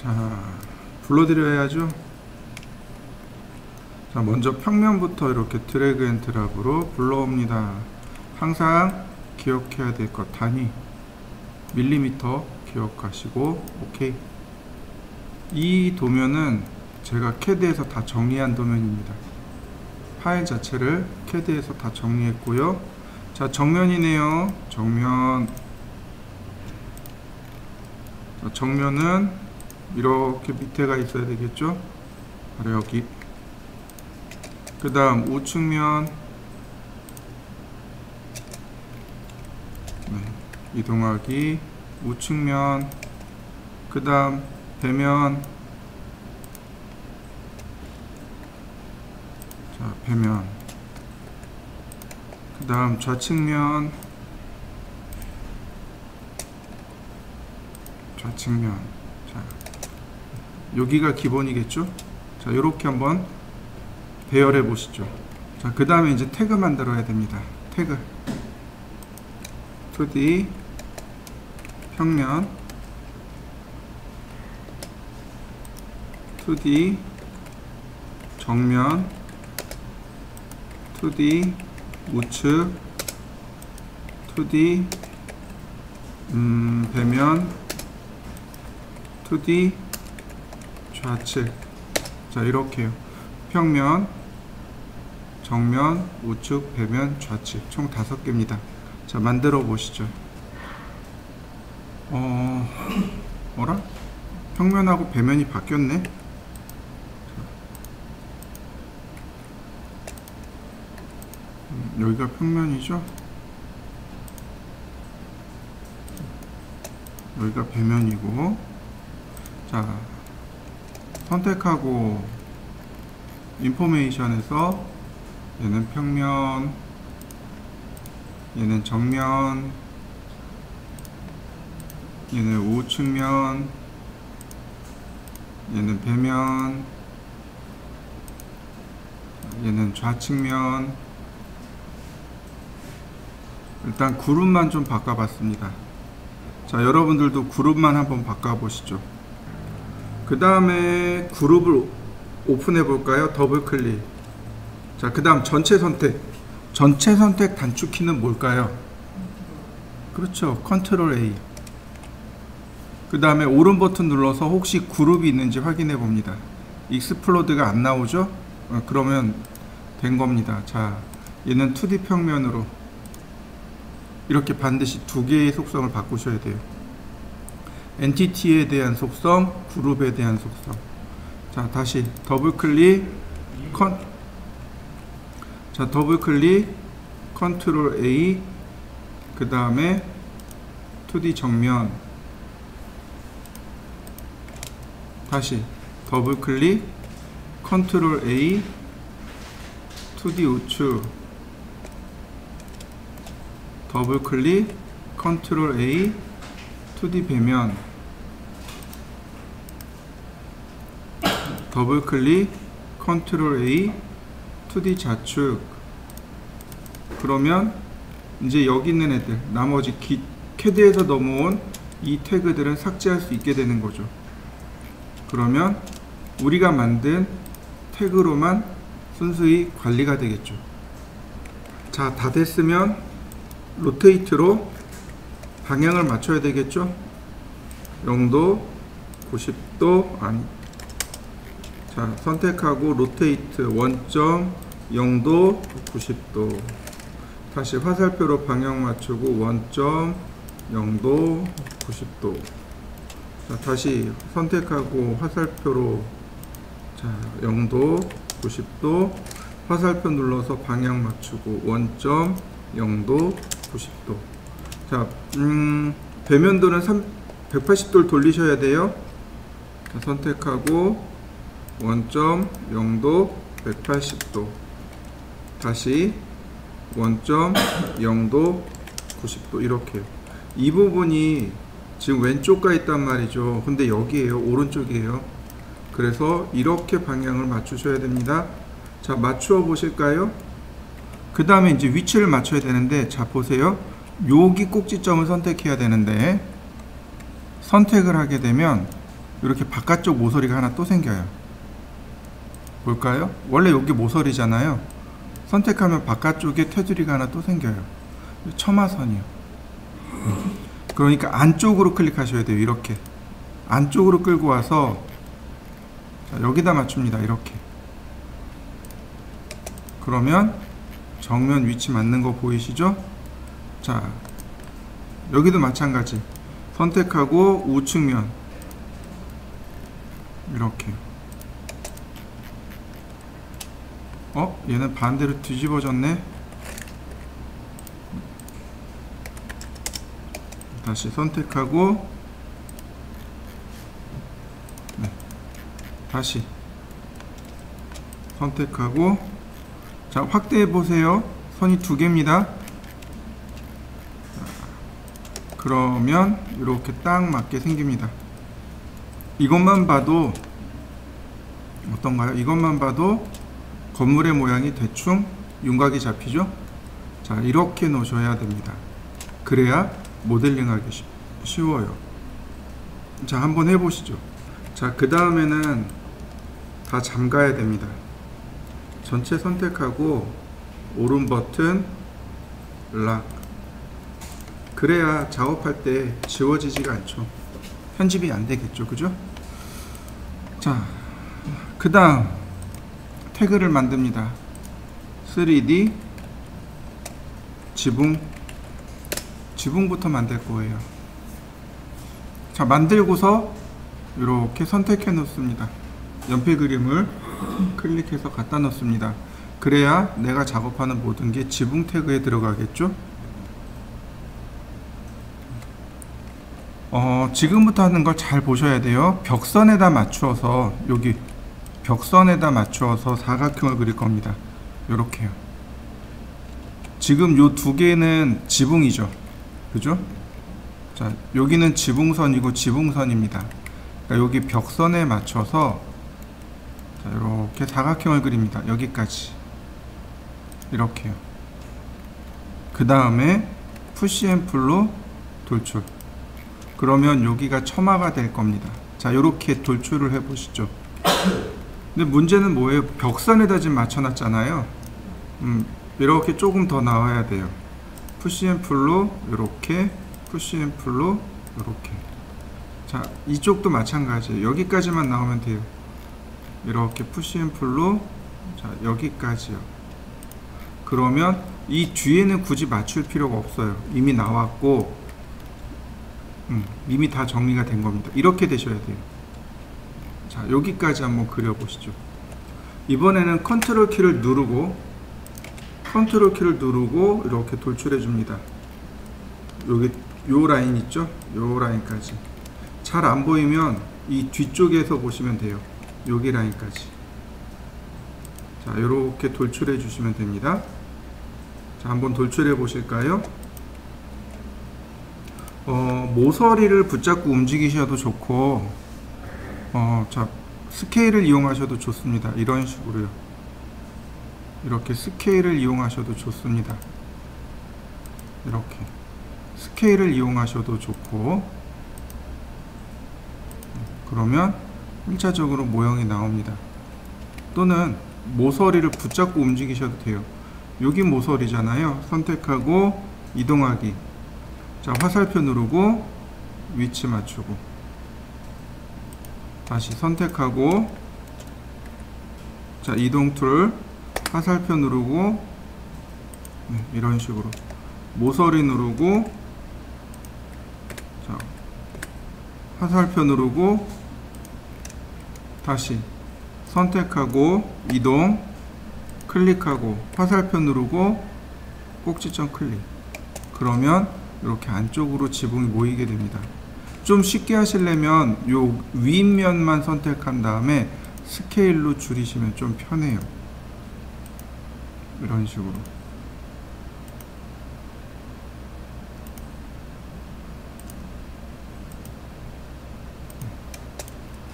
자, 불러드려야죠. 자, 먼저 평면부터 이렇게 드래그 앤 드랍으로 불러옵니다. 항상 기억해야 될 것 단위 밀리미터 기억하시고 오케이. 이 도면은 제가 캐드에서 다 정리한 도면입니다. 파일 자체를 캐드에서 다 정리했고요. 자, 정면이네요. 정면. 자, 정면은 이렇게 밑에가 있어야 되겠죠. 바로 여기. 그 다음 우측면. 네, 이동하기. 우측면. 그 다음 배면. 자, 배면. 그 다음 좌측면. 좌측면. 자, 여기가 기본이겠죠. 자, 요렇게 한번 배열해 보시죠. 자, 그 다음에 이제 태그 만들어야 됩니다. 태그 2D 평면 2D 정면 2D 우측 2D 배면 2D 좌측. 자, 이렇게요. 평면 정면 우측 배면 좌측 총 5개입니다. 자, 만들어 보시죠. 뭐라? 평면하고 배면이 바뀌었네. 여기가 평면이죠. 여기가 배면이고. 자, 선택하고 인포메이션에서 얘는 평면, 얘는 정면, 얘는 우측면, 얘는 배면, 얘는 좌측면. 일단 그룹만 좀 바꿔봤습니다. 자, 여러분들도 그룹만 한번 바꿔보시죠. 그 다음에 그룹을 오픈해 볼까요? 더블 클릭. 자, 그 다음 전체 선택. 전체 선택 단축키는 뭘까요? 그렇죠. 컨트롤 A. 그 다음에 오른 버튼 눌러서 혹시 그룹이 있는지 확인해 봅니다. 익스플로드가 안 나오죠? 그러면 된 겁니다. 자, 얘는 2D 평면으로 이렇게 반드시 2개의 속성을 바꾸셔야 돼요. 엔티티에 대한 속성, 그룹에 대한 속성. 자, 다시 더블 클릭, 자, 더블 클릭, 컨트롤 A, 그 다음에 2D 정면, 다시 더블 클릭, 컨트롤 A, 2D 우측, 더블 클릭, 컨트롤 A, 2D 배면, 더블 클릭, 컨트롤 A, 2D 좌측. 그러면 이제 여기 있는 애들, 나머지 캐드에서 넘어온 이 태그들은 삭제할 수 있게 되는 거죠. 그러면 우리가 만든 태그로만 순수히 관리가 되겠죠. 자, 다 됐으면 로테이트로 방향을 맞춰야 되겠죠. 0도 90도 아니, 자, 선택하고 로테이트 원점 0도 90도. 다시 화살표로 방향 맞추고 원점 0도 90도. 자, 다시 선택하고 화살표로, 자, 0도 90도. 화살표 눌러서 방향 맞추고 원점 0도 90도. 자, 배면도는 180도를 돌리셔야 돼요. 자, 선택하고 원점 0도 180도. 다시 원점 0도 90도. 이렇게요. 이 부분이 지금 왼쪽 가 있단 말이죠. 근데 여기에요. 오른쪽이에요. 그래서 이렇게 방향을 맞추셔야 됩니다. 자, 맞추어 보실까요? 그 다음에 이제 위치를 맞춰야 되는데, 자, 보세요. 여기 꼭지점을 선택해야 되는데, 선택을 하게 되면 이렇게 바깥쪽 모서리가 하나 또 생겨요. 볼까요? 원래 여기 모서리잖아요. 선택하면 바깥쪽에 테두리가 하나 또 생겨요. 처마선이요. 그러니까 안쪽으로 클릭하셔야 돼요. 이렇게 안쪽으로 끌고 와서 자, 여기다 맞춥니다. 이렇게. 그러면 정면 위치 맞는 거 보이시죠? 자, 여기도 마찬가지. 선택하고 우측면 이렇게. 얘는 반대로 뒤집어졌네. 다시 선택하고 네. 다시 선택하고 자, 확대해 보세요. 선이 두 개입니다. 그러면 이렇게 딱 맞게 생깁니다. 이것만 봐도 어떤가요? 이것만 봐도 건물의 모양이 대충 윤곽이 잡히죠? 자, 이렇게 놓으셔야 됩니다. 그래야 모델링하기 쉬워요. 자, 한번 해보시죠. 자, 그 다음에는 다 잠가야 됩니다. 전체 선택하고 오른 버튼 락. 그래야 작업할 때 지워지지가 않죠. 편집이 안 되겠죠. 그죠? 자, 그 다음 태그를 만듭니다. 3D 지붕부터 만들 거예요. 자, 만들고서 이렇게 선택해 놓습니다. 연필 그림을 클릭해서 갖다 놓습니다. 그래야 내가 작업하는 모든 게 지붕 태그에 들어가겠죠. 지금부터 하는 걸 잘 보셔야 돼요. 벽선에다 맞추어서 여기 벽선에다 맞추어서 사각형을 그릴 겁니다. 요렇게요. 지금 요 두 개는 지붕이죠. 그죠? 자, 여기는 지붕선이고 지붕선입니다. 그러니까 여기 벽선에 맞춰서 자, 이렇게 사각형을 그립니다. 여기까지 이렇게요. 그 다음에 푸시 앤 풀로 돌출. 그러면 여기가 처마가 될 겁니다. 자, 이렇게 돌출을 해 보시죠. 근데 문제는 뭐예요? 벽선에다 지금 맞춰놨잖아요. 이렇게 조금 더 나와야 돼요. 푸시 앤 풀로 이렇게, 푸시 앤 풀로 이렇게. 자, 이쪽도 마찬가지예요. 여기까지만 나오면 돼요. 이렇게 푸시 앤 풀로 자, 여기까지요. 그러면 이 뒤에는 굳이 맞출 필요가 없어요. 이미 나왔고 이미 다 정리가 된 겁니다. 이렇게 되셔야 돼요. 자, 여기까지 한번 그려보시죠. 이번에는 컨트롤 키를 누르고 이렇게 돌출해 줍니다. 여기 요 라인 있죠? 요 라인까지. 잘 안 보이면 이 뒤쪽에서 보시면 돼요. 여기 라인까지. 자, 이렇게 돌출해 주시면 됩니다. 자, 한번 돌출해 보실까요? 모서리를 붙잡고 움직이셔도 좋고, 자, 스케일을 이용하셔도 좋습니다. 이런 식으로요. 이렇게 스케일을 이용하셔도 좋습니다. 이렇게 스케일을 이용하셔도 좋고, 그러면 1차적으로 모형이 나옵니다. 또는 모서리를 붙잡고 움직이셔도 돼요. 여기 모서리잖아요. 선택하고 이동하기. 자, 화살표 누르고 위치 맞추고 다시 선택하고 자, 이동 툴 화살표 누르고 이런 식으로 모서리 누르고 자, 화살표 누르고 다시 선택하고 이동 클릭하고 화살표 누르고 꼭지점 클릭. 그러면 이렇게 안쪽으로 지붕이 모이게 됩니다. 좀 쉽게 하시려면 요 윗면만 선택한 다음에 스케일로 줄이시면 좀 편해요. 이런 식으로.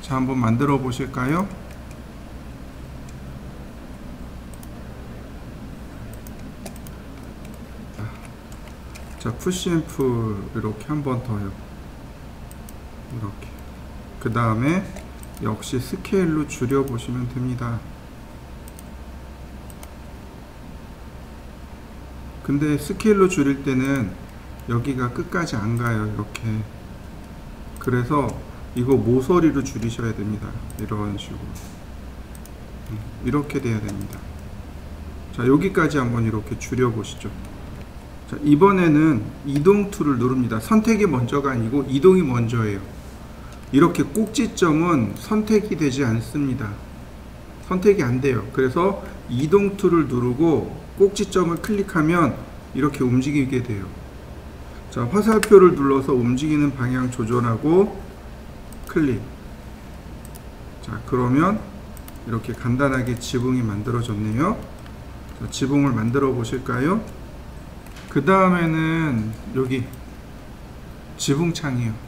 자, 한번 만들어 보실까요? 자, 푸시 앤 풀 이렇게 한 번 더요. 이렇게. 그 그 다음에 역시 스케일로 줄여보시면 됩니다. 근데 스케일로 줄일 때는 여기가 끝까지 안 가요. 이렇게. 그래서 이거 모서리로 줄이셔야 됩니다. 이런 식으로. 이렇게 돼야 됩니다. 자, 여기까지 한번 이렇게 줄여보시죠. 자, 이번에는 이동 툴을 누릅니다. 선택이 먼저가 아니고 이동이 먼저예요. 이렇게 꼭지점은 선택이 되지 않습니다. 선택이 안 돼요. 그래서 이동 툴을 누르고 꼭지점을 클릭하면 이렇게 움직이게 돼요. 자, 화살표를 눌러서 움직이는 방향 조절하고 클릭. 자, 그러면 이렇게 간단하게 지붕이 만들어졌네요. 자, 지붕을 만들어 보실까요? 그 다음에는 여기 지붕창이요.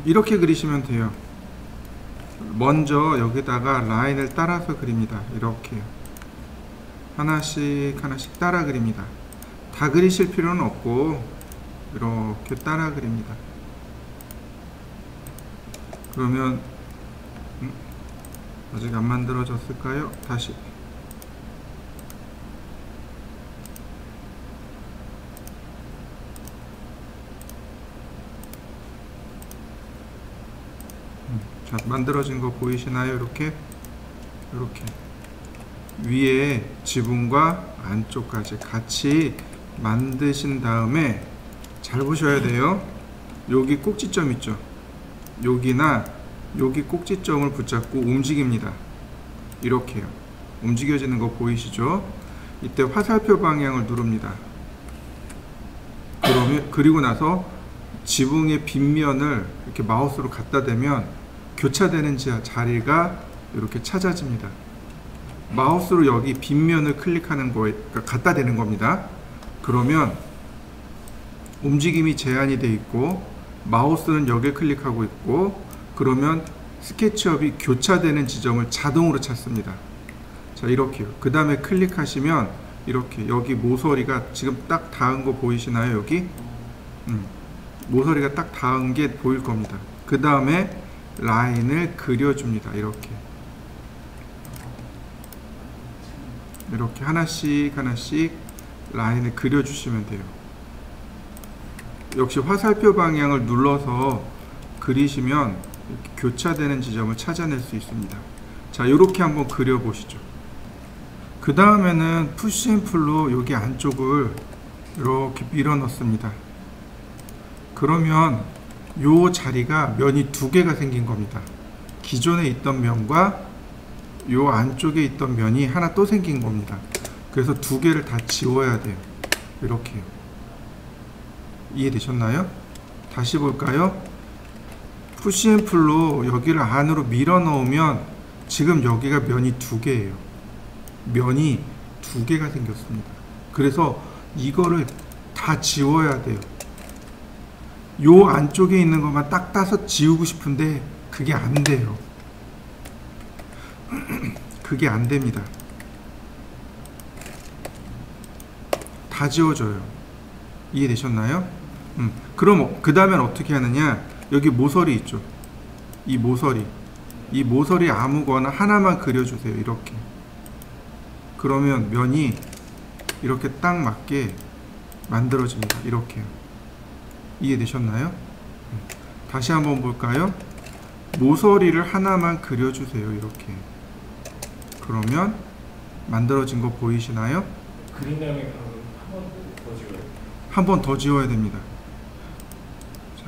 이렇게 그리시면 돼요. 먼저 여기다가 라인을 따라서 그립니다. 이렇게 하나씩 하나씩 따라 그립니다. 다 그리실 필요는 없고 이렇게 따라 그립니다. 그러면 아직 안 만들어졌을까요? 다시. 자, 만들어진 거 보이시나요? 이렇게 위에 지붕과 안쪽까지 같이 만드신 다음에 잘 보셔야 돼요. 여기 꼭지점 있죠? 여기나 여기 꼭지점을 붙잡고 움직입니다. 이렇게요. 움직여지는 거 보이시죠? 이때 화살표 방향을 누릅니다. 그리고 나서 지붕의 빗면을 이렇게 마우스로 갖다 대면 교차되는 자리가 이렇게 찾아집니다. 마우스로 여기 빗면을 클릭하는 거에 갖다 대는 겁니다. 그러면 움직임이 제한이 되어 있고 마우스는 여기에 클릭하고 있고 그러면 스케치업이 교차되는 지점을 자동으로 찾습니다. 자, 이렇게요. 그 다음에 클릭하시면 이렇게 여기 모서리가 지금 딱 닿은 거 보이시나요? 여기 모서리가 딱 닿은 게 보일 겁니다. 그 다음에 라인을 그려줍니다. 이렇게 하나씩 하나씩 라인을 그려주시면 돼요. 역시 화살표 방향을 눌러서 그리시면 이렇게 교차되는 지점을 찾아낼 수 있습니다. 자, 이렇게 한번 그려보시죠. 그 다음에는 푸시 앤 풀로 여기 안쪽을 이렇게 밀어 넣습니다. 그러면 요 자리가 면이 두 개가 생긴 겁니다. 기존에 있던 면과 요 안쪽에 있던 면이 하나 또 생긴 겁니다. 그래서 두 개를 다 지워야 돼요. 이렇게요. 이해되셨나요? 다시 볼까요? 푸시 앤 풀로 여기를 안으로 밀어 넣으면 지금 여기가 면이 두 개예요. 면이 두 개가 생겼습니다. 그래서 이거를 다 지워야 돼요. 요 안쪽에 있는 것만 딱 따서 지우고 싶은데 그게 안 돼요. 그게 안 됩니다. 다 지워져요. 이해되셨나요? 그럼 그 다음엔 어떻게 하느냐? 여기 모서리 있죠? 이 모서리 아무거나 하나만 그려주세요. 이렇게. 그러면 면이 이렇게 딱 맞게 만들어집니다. 이렇게요. 이해되셨나요? 다시 한번 볼까요? 모서리를 하나만 그려주세요. 이렇게. 그러면 만들어진 거 보이시나요? 그린 다음에 한 번 더 지워요. 한 번 더 지워야 됩니다. 자,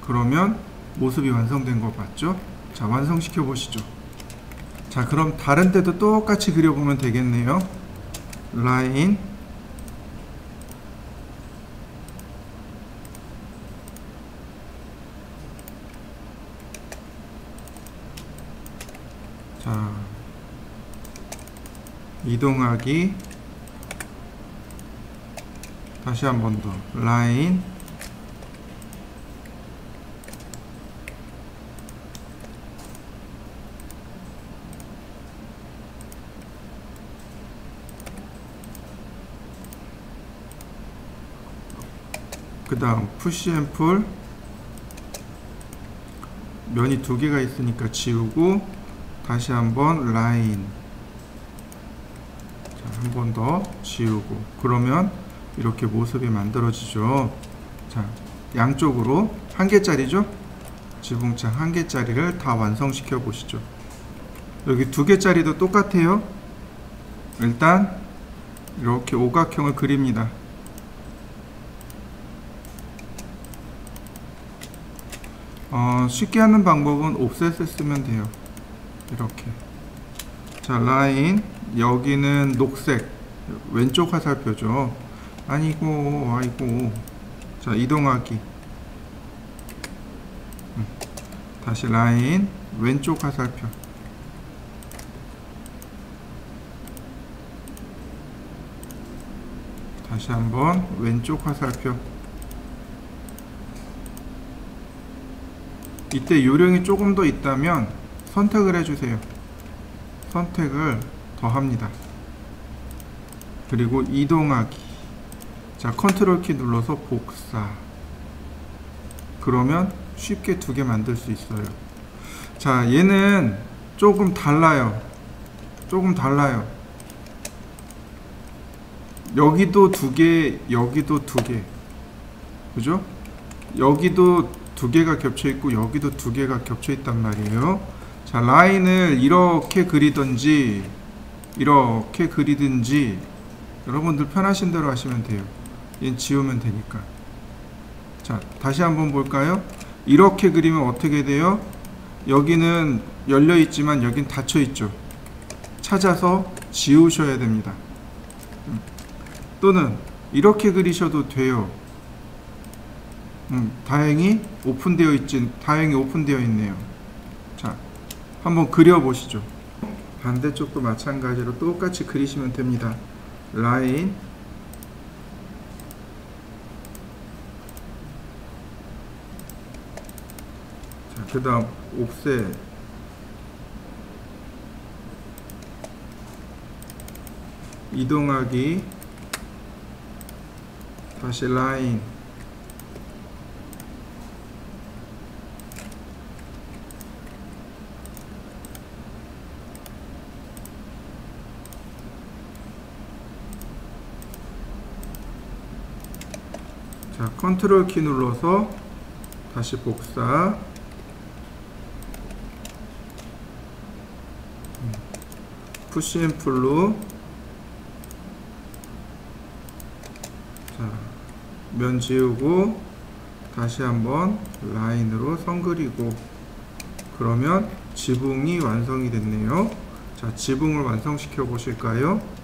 그러면 모습이 완성된 거 맞죠? 자, 완성시켜 보시죠. 자, 그럼 다른 데도 똑같이 그려보면 되겠네요. 라인, 자, 이동하기, 다시 한 번 더 라인, 그 다음 푸시 앤 풀, 면이 두 개가 있으니까 지우고 다시 한번 라인, 한 번 더 지우고, 그러면 이렇게 모습이 만들어지죠. 자, 양쪽으로 한 개짜리죠? 지붕창 한 개짜리를 다 완성시켜 보시죠. 여기 두 개짜리도 똑같아요. 일단 이렇게 오각형을 그립니다. 쉽게 하는 방법은 옵셋을 쓰면 돼요. 이렇게. 자, 라인, 여기는 녹색, 왼쪽 화살표죠. 아이고. 자, 이동하기. 다시 라인, 왼쪽 화살표. 다시 한번 왼쪽 화살표. 이때 요령이 조금 더 있다면 선택을 해주세요. 선택을 더 합니다. 그리고 이동하기. 자, 컨트롤 키 눌러서 복사. 그러면 쉽게 두 개 만들 수 있어요. 자, 얘는 조금 달라요. 여기도 두 개, 여기도 두 개. 그죠? 여기도 두 개가 겹쳐 있고 여기도 두 개가 겹쳐 있단 말이에요. 자, 라인을 이렇게 그리든지 이렇게 그리든지 여러분들 편하신 대로 하시면 돼요. 얘는 지우면 되니까. 자, 다시 한번 볼까요? 이렇게 그리면 어떻게 돼요? 여기는 열려 있지만 여긴 닫혀 있죠. 찾아서 지우셔야 됩니다. 또는 이렇게 그리셔도 돼요. 다행히 오픈되어 있네요. 자, 한번 그려보시죠. 반대쪽도 마찬가지로 똑같이 그리시면 됩니다. 라인, 자, 그 다음 옵셋, 이동하기, 다시 라인, 자, 컨트롤 키 눌러서 다시 복사, 푸시 앤 풀로, 자, 면 지우고 다시 한번 라인으로 선 그리고, 그러면 지붕이 완성이 됐네요. 자, 지붕을 완성시켜 보실까요?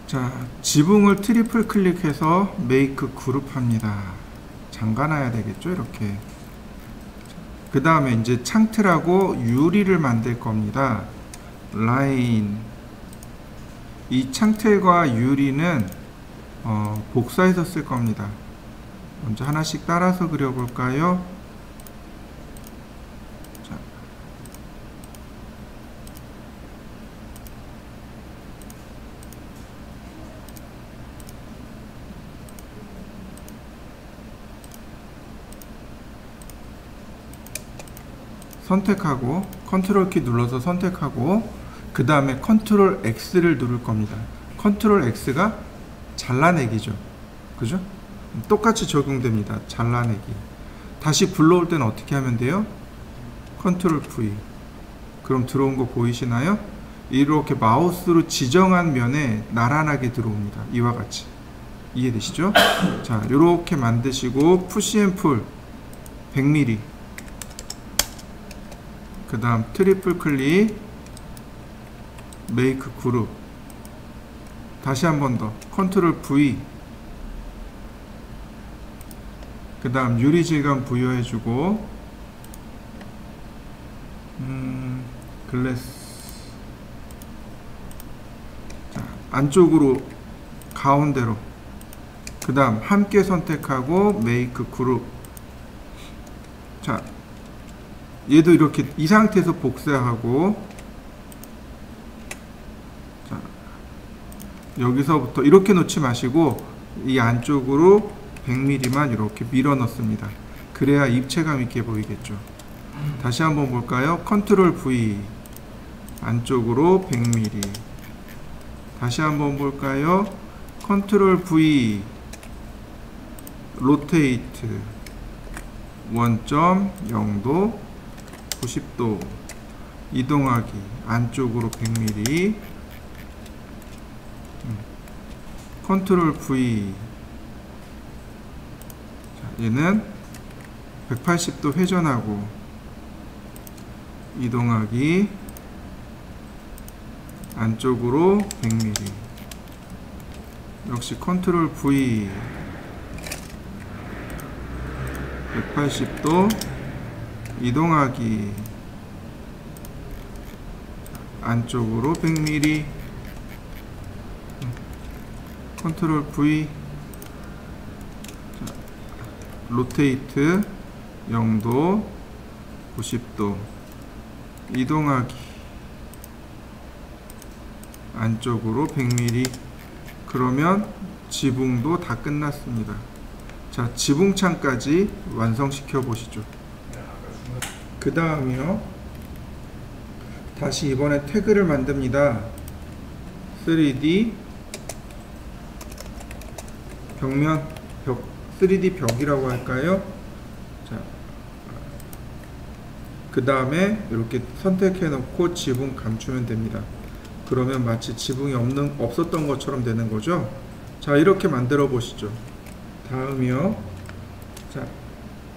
자, 지붕을 트리플 클릭해서 메이크 그룹 합니다. 잠가놔야 되겠죠, 이렇게. 그 다음에 이제 창틀하고 유리를 만들 겁니다. 라인, 이 창틀과 유리는 복사해서 쓸 겁니다. 먼저 하나씩 따라서 그려볼까요? 자, 선택하고 컨트롤 키 눌러서 선택하고 그 다음에 컨트롤 X를 누를 겁니다. 컨트롤 X가 잘라내기죠. 그죠? 똑같이 적용됩니다. 잘라내기. 다시 불러올 때는 어떻게 하면 돼요? 컨트롤 V. 그럼 들어온 거 보이시나요? 이렇게 마우스로 지정한 면에 나란하게 들어옵니다. 이와 같이. 이해되시죠? 자, 이렇게 만드시고 푸시 앤 풀 100mm, 그 다음 트리플 클릭, 메이크 그룹, 다시 한 번 더 컨트롤 V, 그 다음 유리 질감 부여해주고, 글래스, 자, 안쪽으로 가운데로, 그 다음 함께 선택하고 메이크 그룹. 자, 얘도 이렇게 이 상태에서 복사하고, 자, 여기서부터 이렇게 놓지 마시고 이 안쪽으로 100mm만 이렇게 밀어 넣습니다. 그래야 입체감 있게 보이겠죠. 다시 한번 볼까요? 컨트롤 V 안쪽으로 100mm. 다시 한번 볼까요? 컨트롤 V 로테이트 1.0도 90도 이동하기 안쪽으로 100mm. 컨트롤 V. 자, 얘는 180도 회전하고 이동하기 안쪽으로 100mm. 역시 컨트롤 V 180도 이동하기 안쪽으로 100mm. 컨트롤 V 로테이트 0도 90도 이동하기 안쪽으로 100mm. 그러면 지붕도 다 끝났습니다. 자, 지붕창까지 완성시켜 보시죠. 그 다음이요, 다시 이번에 태그를 만듭니다. 3D 벽면, 3D 벽이라고 할까요? 자, 그 다음에 이렇게 선택해 놓고 지붕 감추면 됩니다. 그러면 마치 지붕이 없었던 것처럼 되는 거죠. 자, 이렇게 만들어 보시죠. 다음이요. 자,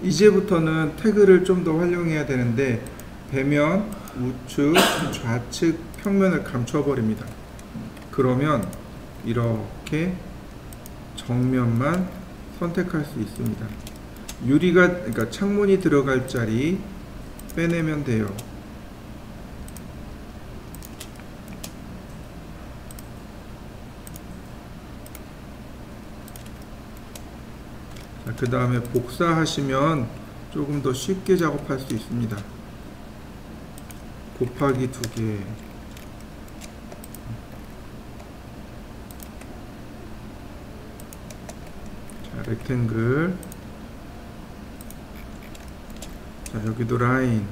이제부터는 태그를 좀 더 활용해야 되는데, 배면, 우측, 좌측 평면을 감춰 버립니다. 그러면 이렇게 정면만 선택할 수 있습니다. 그러니까 창문이 들어갈 자리 빼내면 돼요. 그 다음에 복사하시면 조금 더 쉽게 작업할 수 있습니다. 곱하기 2개. 자, 렉탱글. 자, 여기도 라인.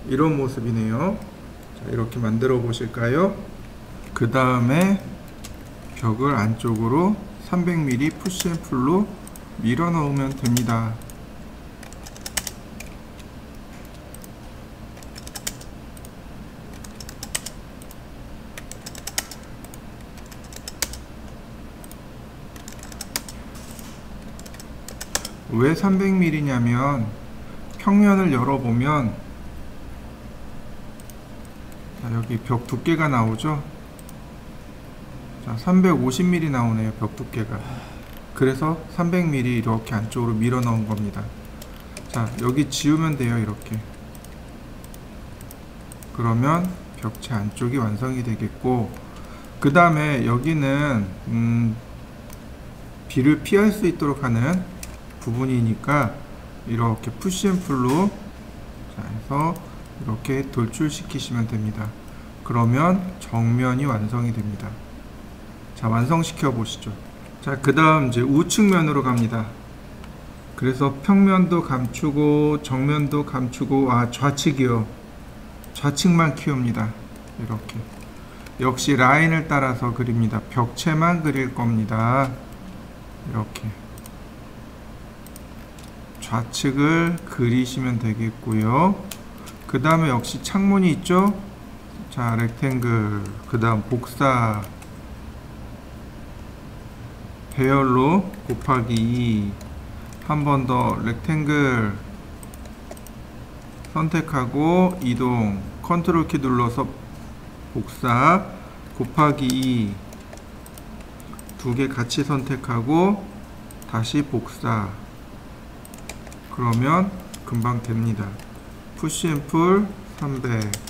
이런 모습이네요. 자, 이렇게 만들어 보실까요? 그 다음에 벽을 안쪽으로 300mm 푸시앤풀로 밀어 넣으면 됩니다. 왜 300mm 냐면 평면을 열어보면, 자, 여기 벽 두께가 나오죠. 자, 350mm 나오네요, 벽 두께가. 그래서 300mm 이렇게 안쪽으로 밀어 넣은 겁니다. 자, 여기 지우면 돼요, 이렇게. 그러면 벽체 안쪽이 완성이 되겠고, 그 다음에 여기는 비를 피할 수 있도록 하는 부분이니까 이렇게 푸시앤풀로 해서 이렇게 돌출시키시면 됩니다. 그러면 정면이 완성이 됩니다. 자, 완성시켜 보시죠. 자, 그 다음 이제 우측면으로 갑니다. 그래서 평면도 감추고 정면도 감추고, 좌측이요. 좌측만 키웁니다. 이렇게. 역시 라인을 따라서 그립니다. 벽체만 그릴 겁니다. 이렇게. 좌측을 그리시면 되겠고요. 그 다음에 역시 창문이 있죠. 자, 렉탱글. 그 다음 복사. 배열로 곱하기 2. 한 번 더 렉탱글 선택하고 이동. 컨트롤 키 눌러서 복사 곱하기 2. 두 개 같이 선택하고 다시 복사. 그러면 금방 됩니다. 푸시앤풀 300.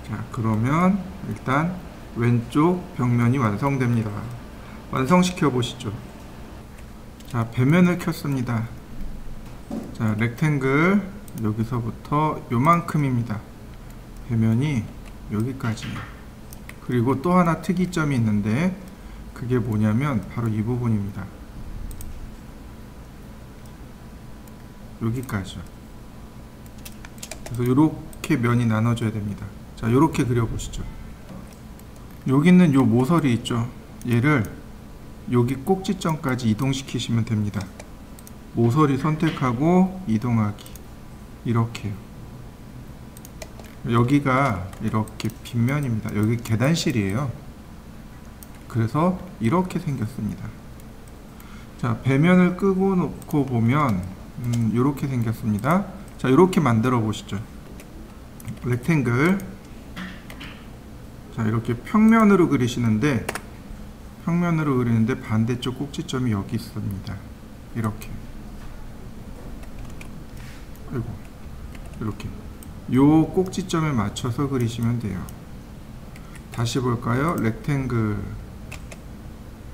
자, 그러면 일단 왼쪽 벽면이 완성됩니다. 완성시켜 보시죠. 자, 배면을 켰습니다. 자, 렉탱글 여기서부터 요만큼입니다. 배면이 여기까지예요. 그리고 또 하나 특이점이 있는데 그게 뭐냐면 바로 이 부분입니다. 여기까지요. 그래서 이렇게 면이 나눠져야 됩니다. 자, 이렇게 그려보시죠. 여기 있는 요 모서리 있죠. 얘를 여기 꼭지점까지 이동시키시면 됩니다. 모서리 선택하고 이동하기. 이렇게요. 여기가 이렇게 빗면입니다. 여기 계단실이에요. 그래서 이렇게 생겼습니다. 자, 배면을 끄고 놓고 보면 이렇게 생겼습니다. 자, 이렇게 만들어 보시죠. 렉탱글. 자, 이렇게 평면으로 그리시는데 반대쪽 꼭지점이 여기 있습니다. 이렇게. 아이고, 이렇게. 요 꼭지점에 맞춰서 그리시면 돼요. 다시 볼까요? 렉탱글.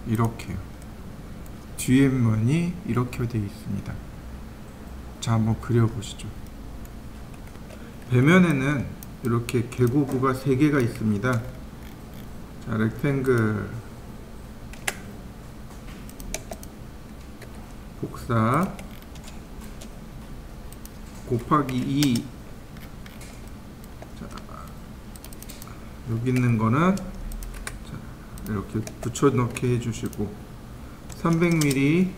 이렇게요. 뒤에 면이 이렇게 되어 있습니다. 자, 한번 그려보시죠. 배면에는 이렇게 계고부가 3개가 있습니다. 자, 렉탱글 복사 곱하기 2. 자, 여기 있는 거는 자, 이렇게 붙여넣기 해주시고 300mm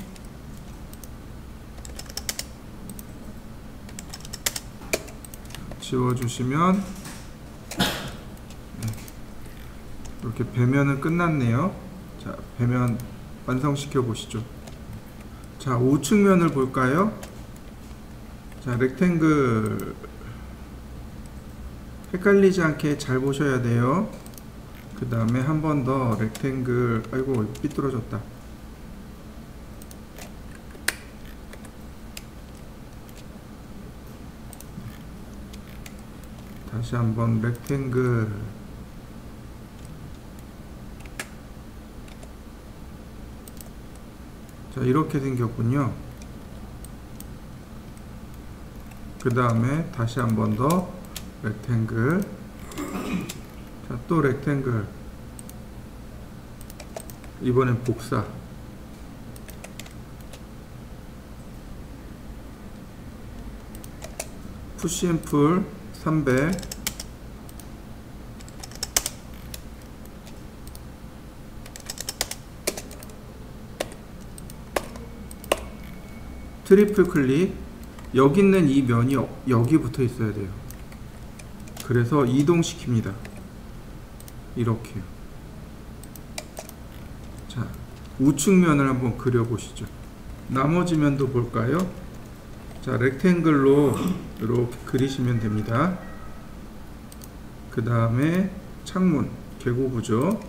지워주시면 이렇게 배면은 끝났네요. 자, 배면 완성시켜 보시죠. 자, 우측면을 볼까요? 자, 렉탱글 헷갈리지 않게 잘 보셔야 돼요. 그 다음에 한 번 더 렉탱글. 아이고, 삐뚤어졌다. 다시 한번 렉탱글. 자, 이렇게 생겼군요. 그 다음에 다시 한 번 더 렉탱글. 자, 또 렉탱글. 이번엔 복사. 푸시앤풀 300. 트리플 클릭. 여기 있는 이 면이 여기 붙어 있어야 돼요. 그래서 이동시킵니다. 이렇게요. 자, 우측면을 한번 그려보시죠. 나머지 면도 볼까요? 자, 렉탱글로 이렇게 그리시면 됩니다. 그 다음에 창문, 계고부죠.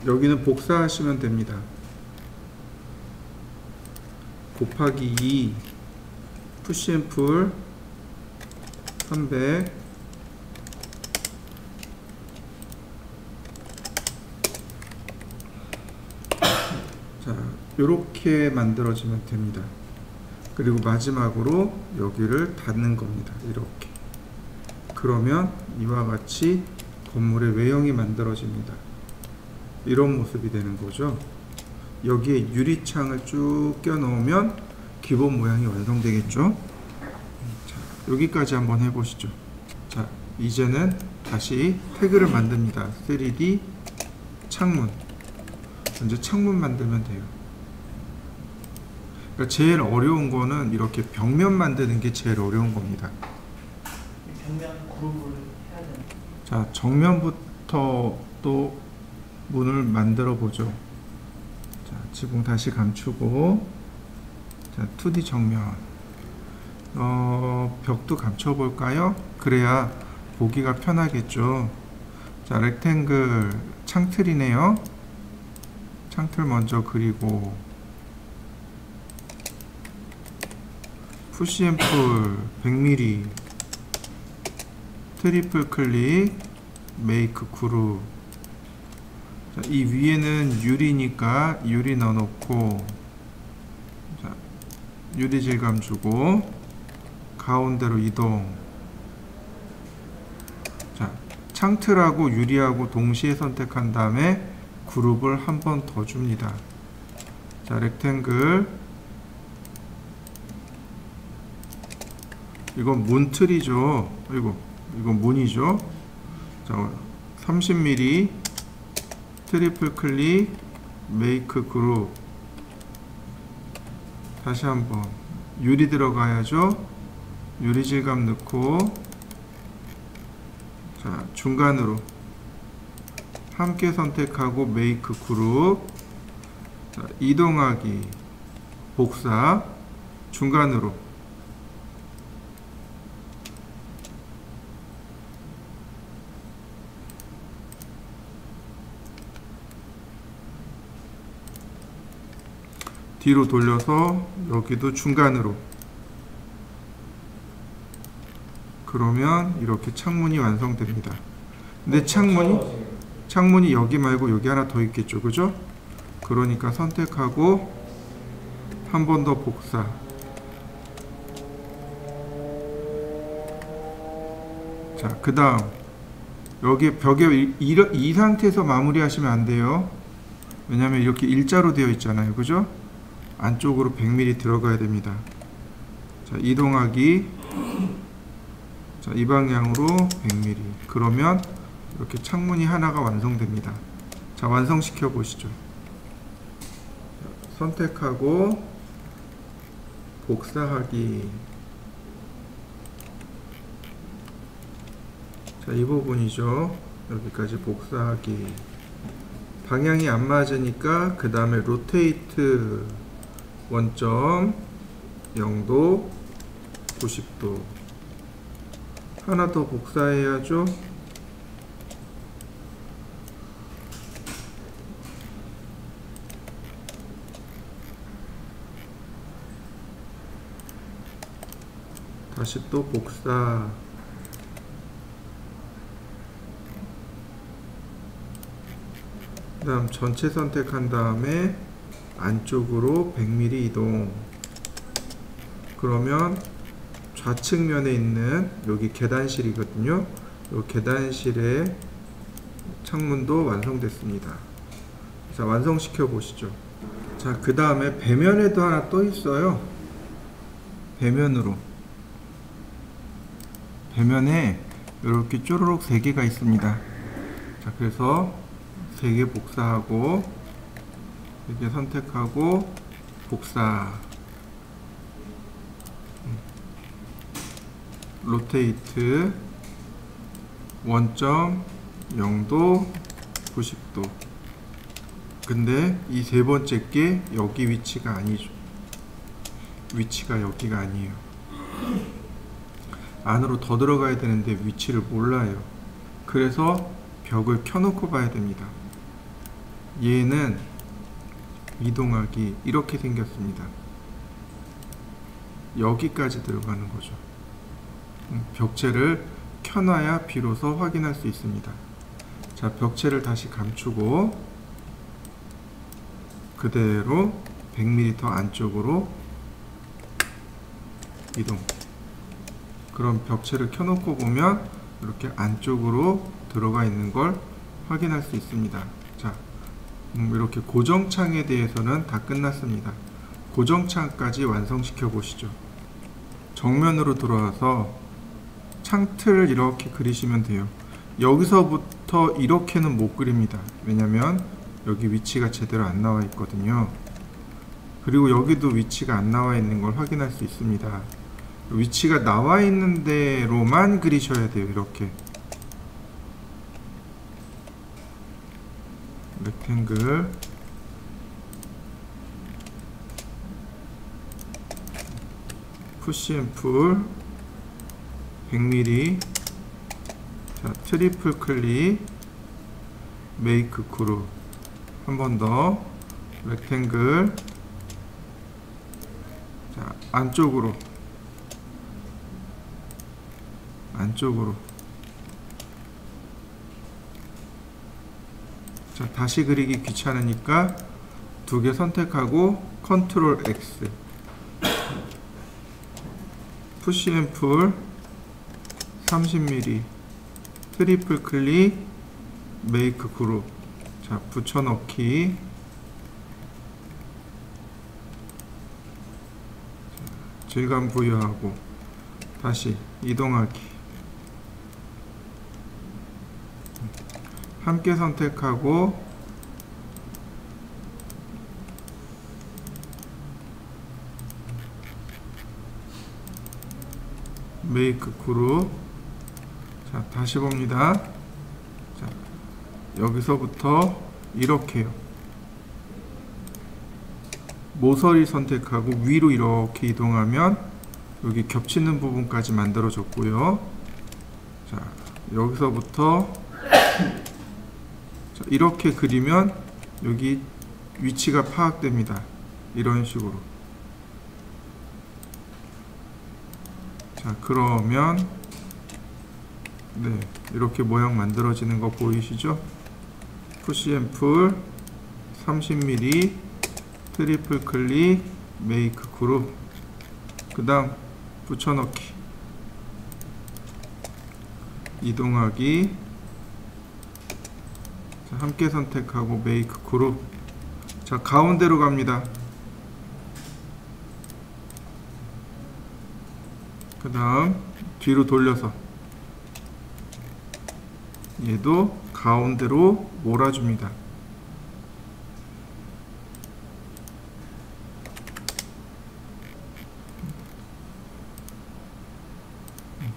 여기는 복사하시면 됩니다. 곱하기 2 푸시앤풀 300. 자, 요렇게 만들어지면 됩니다. 그리고 마지막으로 여기를 닫는 겁니다. 이렇게. 그러면 이와 같이 건물의 외형이 만들어집니다. 이런 모습이 되는 거죠. 여기에 유리창을 쭉 껴넣으면 기본 모양이 완성되겠죠. 자, 여기까지 한번 해보시죠. 자, 이제는 다시 태그를 만듭니다. 3D 창문. 먼저 창문 만들면 돼요. 그러니까 제일 어려운 거는 이렇게 벽면 만드는 게 제일 어려운 겁니다. 벽면 그룹을 해야 되는. 자, 정면부터 또 문을 만들어 보죠. 자, 지붕 다시 감추고, 자, 2D 정면. 벽도 감춰 볼까요? 그래야 보기가 편하겠죠. 자, 렉탱글 창틀이네요. 창틀 먼저 그리고 푸시앤풀 100mm. 트리플 클릭, 메이크 그룹. 자, 이 위에는 유리니까 유리 넣어놓고, 자, 유리 질감 주고 가운데로 이동. 자, 창틀하고 유리하고 동시에 선택한 다음에 그룹을 한 번 더 줍니다. 자, 렉탱글. 이건 문틀이죠. 이건 문이죠. 자, 30mm 트리플 클릭, 메이크 그룹. 다시 한번 유리 들어가야죠. 유리 질감 넣고, 자, 중간으로 함께 선택하고 메이크 그룹. 자, 이동하기, 복사, 중간으로 뒤로 돌려서 여기도 중간으로. 그러면 이렇게 창문이 완성됩니다. 근데 창문이 여기 말고 여기 하나 더 있겠죠, 그죠? 그러니까 선택하고 한 번 더 복사. 자, 그 다음 여기 벽에 이 상태에서 마무리 하시면 안 돼요. 왜냐면 이렇게 일자로 되어 있잖아요, 그죠? 안쪽으로 100mm 들어가야 됩니다. 자, 이동하기. 자, 이 방향으로 100mm. 그러면 이렇게 창문이 하나가 완성됩니다. 자, 완성시켜 보시죠. 자, 선택하고 복사하기. 자, 이 부분이죠. 여기까지 복사하기. 방향이 안 맞으니까 그 다음에 로테이트 원점 0도 90도 하나 더 복사해야죠. 다시 또 복사. 그 다음 전체 선택한 다음에 안쪽으로 100mm 이동. 그러면 좌측면에 있는 여기 계단실이거든요. 이 계단실의 창문도 완성됐습니다. 자, 완성시켜 보시죠. 자, 그 다음에 배면에도 하나 또 있어요. 배면으로. 배면에 이렇게 쪼르륵 3개가 있습니다. 자, 그래서 3개 복사하고 이렇게 선택하고 복사. 로테이트 원점 0도 90도. 근데 이 세 번째 게 여기 위치가 아니죠. 위치가 여기가 아니에요. 안으로 더 들어가야 되는데 위치를 몰라요. 그래서 벽을 켜놓고 봐야 됩니다. 얘는 이동하기 이렇게 생겼습니다. 여기까지 들어가는 거죠. 벽체를 켜놔야 비로소 확인할 수 있습니다. 자, 벽체를 다시 감추고 그대로 100mm 안쪽으로 이동. 그럼 벽체를 켜놓고 보면 이렇게 안쪽으로 들어가 있는 걸 확인할 수 있습니다. 자, 이렇게 고정창에 대해서는 다 끝났습니다. 고정창까지 완성시켜 보시죠. 정면으로 들어와서 창틀을 이렇게 그리시면 돼요. 여기서부터 이렇게는 못 그립니다. 왜냐면 여기 위치가 제대로 안 나와 있거든요. 그리고 여기도 위치가 안 나와 있는 걸 확인할 수 있습니다. 위치가 나와 있는 대로만 그리셔야 돼요. 이렇게 렉탱글 푸시앤풀 100mm. 자, 트리플 클릭 메이크 그룹. 한 번 더 렉탱글. 자, 안쪽으로 자, 다시 그리기 귀찮으니까 두 개 선택하고 컨트롤 X, 푸시 앤 풀 30mm, 트리플 클릭, 메이크 그룹. 자, 붙여넣기. 질감 부여하고 다시 이동하기. 함께 선택하고 메이크 그룹. 자, 다시 봅니다. 자, 여기서부터 이렇게요. 모서리 선택하고 위로 이렇게 이동하면 여기 겹치는 부분까지 만들어졌고요. 자, 여기서부터 자, 이렇게 그리면 여기 위치가 파악됩니다. 이런 식으로. 자, 그러면 네, 이렇게 모양 만들어지는 거 보이시죠? 푸시 앤 풀 30mm, 트리플 클릭, 메이크 그룹. 그 다음 붙여넣기, 이동하기. 자, 함께 선택하고 메이크 그룹. 자, 가운데로 갑니다. 그 다음 뒤로 돌려서 얘도 가운데로 몰아줍니다.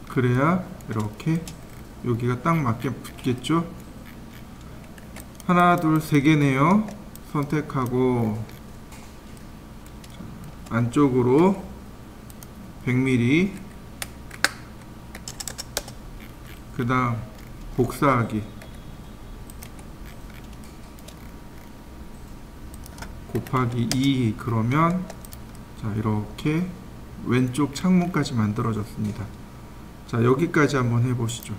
그래야 이렇게 여기가 딱 맞게 붙겠죠. 하나 둘 세 개네요. 선택하고 안쪽으로 100mm, 그 다음 복사하기, 곱하기 2. 그러면 자, 이렇게 왼쪽 창문까지 만들어졌습니다. 자, 여기까지 한번 해보시죠.